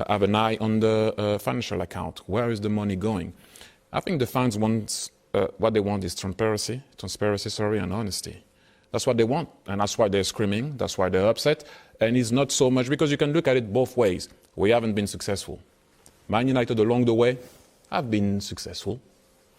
have an eye on the financial account. Where is the money going? I think the fans want, what they want is transparency, and honesty. That's what they want, and that's why they're screaming, that's why they're upset. And it's not so much, because you can look at it both ways. We haven't been successful. Man United along the way have been successful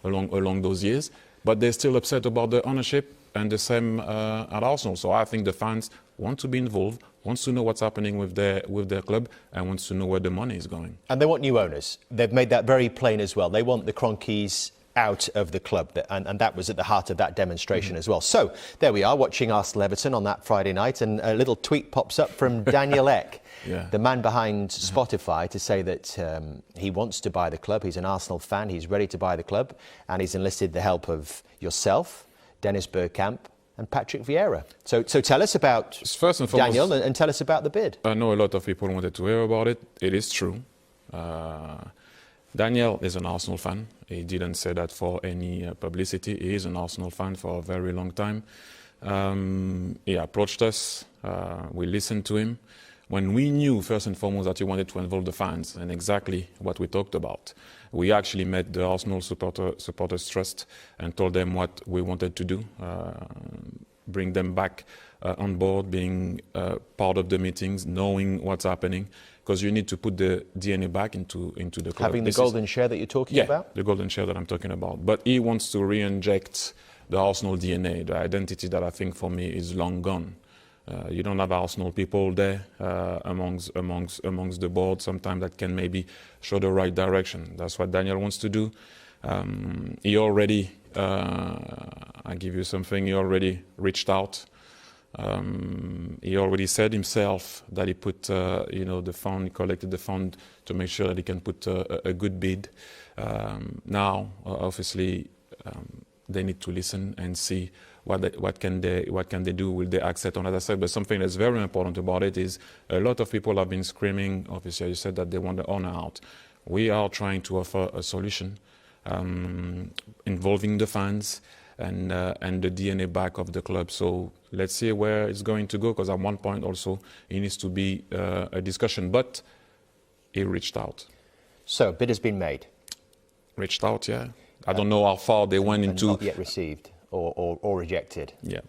along those years, but they're still upset about the ownership, and the same at Arsenal. So I think the fans want to be involved, wants to know what's happening with their club, and wants to know where the money is going. And they want new owners. They've made that very plain as well. They want the Kroenkes out of the club, and that was at the heart of that demonstration as well. So there we are, watching Arsenal-Everton on that Friday night, and a little tweet pops up from Daniel Ek, the man behind Spotify, to say that he wants to buy the club. He's an Arsenal fan, he's ready to buy the club, and he's enlisted the help of yourself, Dennis Bergkamp, and Patrick Vieira. So tell us about First and foremost, Daniel, and tell us about the bid. I know a lot of people wanted to hear about it. It is true. Daniel is an Arsenal fan. He didn't say that for any publicity. He is an Arsenal fan for a very long time. He approached us. We listened to him. When we knew, first and foremost, that he wanted to involve the fans, and exactly what we talked about, we actually met the Arsenal Supporters Trust and told them what we wanted to do, bring them back on board, being part of the meetings, knowing what's happening, because you need to put the DNA back into the club. Having the golden share that you're talking about? Yeah, the golden share that I'm talking about. But he wants to re-inject the Arsenal DNA, the identity that I think for me is long gone. You don't have Arsenal people there amongst the board sometimes that can maybe show the right direction. That's what Daniel wants to do. He already, I give you something, he already reached out. He already said himself that he put, the fund, he collected the fund to make sure that he can put a good bid. Now, obviously, they need to listen and see what can they do. Will they accept on, as I said? But something that's very important about it is a lot of people have been screaming. Obviously, you said that they want the owner out. We are trying to offer a solution involving the fans and the DNA back of the club. So let's see where it's going to go, because at one point also it needs to be a discussion. But he reached out. So bid has been made. Reached out, yeah. I don't know how far they went into. Not yet received or rejected. Yeah.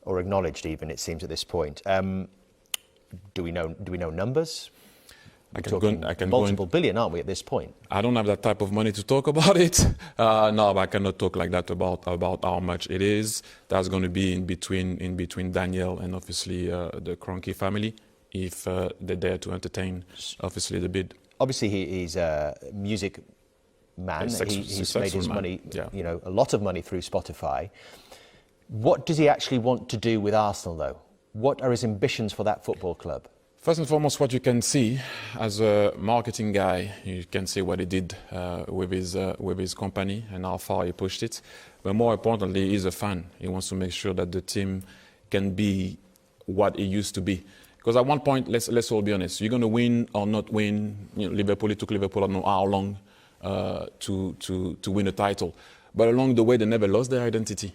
Or acknowledged, even, it seems, at this point. Do we know numbers? I can multiple billion, aren't we, at this point? I don't have that type of money to talk about it. No, I cannot talk like that about how much it is. That's going to be in between Daniel and obviously the Kroenke family, if they're there to entertain, obviously, the bid. Obviously, he's a music man. He's made his money, a lot of money through Spotify. What does he actually want to do with Arsenal, though? What are his ambitions for that football club? First and foremost, what you can see as a marketing guy, you can see what he did with his company and how far he pushed it. But more importantly, he's a fan. He wants to make sure that the team can be what it used to be. Because at one point, let's all be honest, you're going to win or not win. Liverpool, it took Liverpool, I don't know how long to win a title. But along the way, they never lost their identity.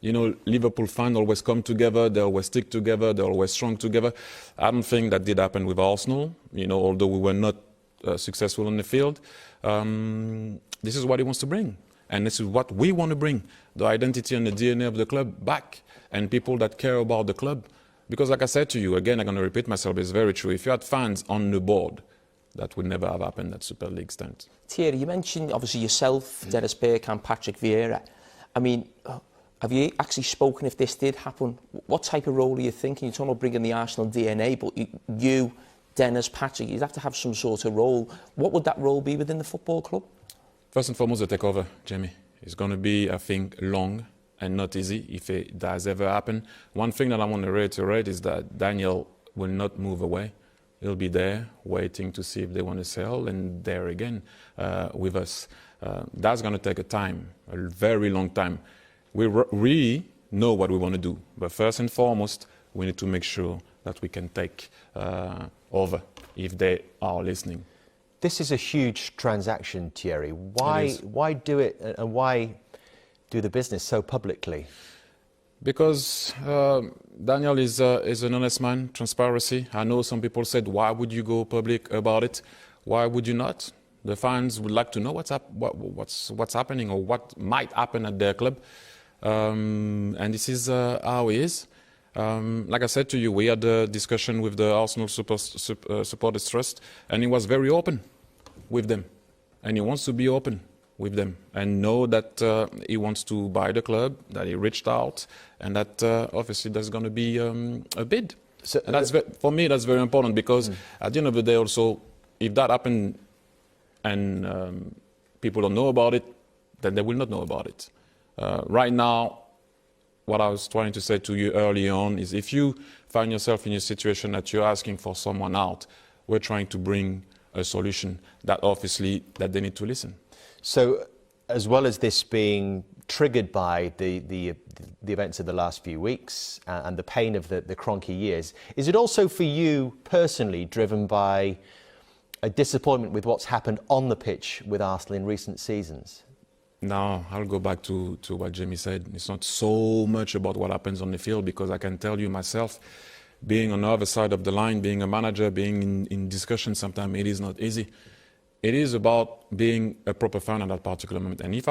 Liverpool fans always come together, they always stick together, they're always strong together. I don't think that did happen with Arsenal, although we were not successful on the field. This is what he wants to bring. And this is what we want to bring, the identity and the DNA of the club back, and people that care about the club. Because like I said to you, again, I'm going to repeat myself, it's very true. If you had fans on the board, that would never have happened at Super League stand. Thierry, you mentioned, obviously, yourself, Dennis Bergkamp, Patrick Vieira. I mean, have you actually spoken if this did happen? What type of role are you thinking? You're talking about bringing the Arsenal DNA, but you, Dennis, Patrick, you'd have to have some sort of role. What would that role be within the football club? First and foremost, the takeover, Jamie. It's going to be, I think, long and not easy if it does ever happen. One thing that I want to reiterate is that Daniel will not move away. He'll be there waiting to see if they want to sell, and there again with us. That's going to take a time, a very long time. We really know what we want to do, but first and foremost, we need to make sure that we can take over if they are listening. This is a huge transaction, Thierry. Why do it, and why do the business so publicly? Because Daniel is an honest man, transparency. I know some people said, why would you go public about it? Why would you not? The fans would like to know what's happening or what might happen at their club. And this is how it is. Like I said to you, we had a discussion with the Arsenal Supporters Trust, and he was very open with them. And he wants to be open with them and know that he wants to buy the club, that he reached out, and that obviously there's going to be a bid. So, and that's for me, that's very important, because at the end of the day also, if that happened and people don't know about it, then they will not know about it. Right now, what I was trying to say to you early on is, if you find yourself in a situation that you're asking for someone out, we're trying to bring a solution that obviously that they need to listen. So, as well as this being triggered by the events of the last few weeks and the pain of the Kroenke years, is it also for you personally driven by a disappointment with what's happened on the pitch with Arsenal in recent seasons? No, I'll go back to what Jamie said. It's not so much about what happens on the field, because I can tell you myself, being on the other side of the line, being a manager, being in discussion, sometimes it is not easy. It is about being a proper fan at that particular moment. And if I